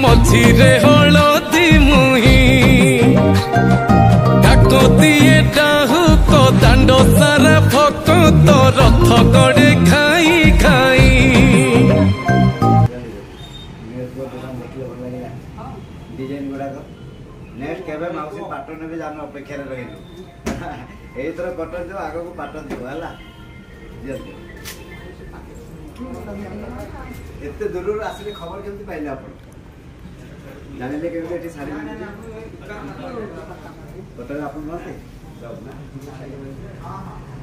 मझिरे हलदी मुही डाकती डाहु को दांड सारा भक्त रथ गड़े खाई खाई डिजाइन गुड़ाक नेक्स्ट केबे माउसी पाटन भी जाम अपेक्षा रही एथर कटन जो आग को पाटन दिव है एत दूर आसिले खबर केमती पाइले आप जानिले केमती शाढ़ी कटन आप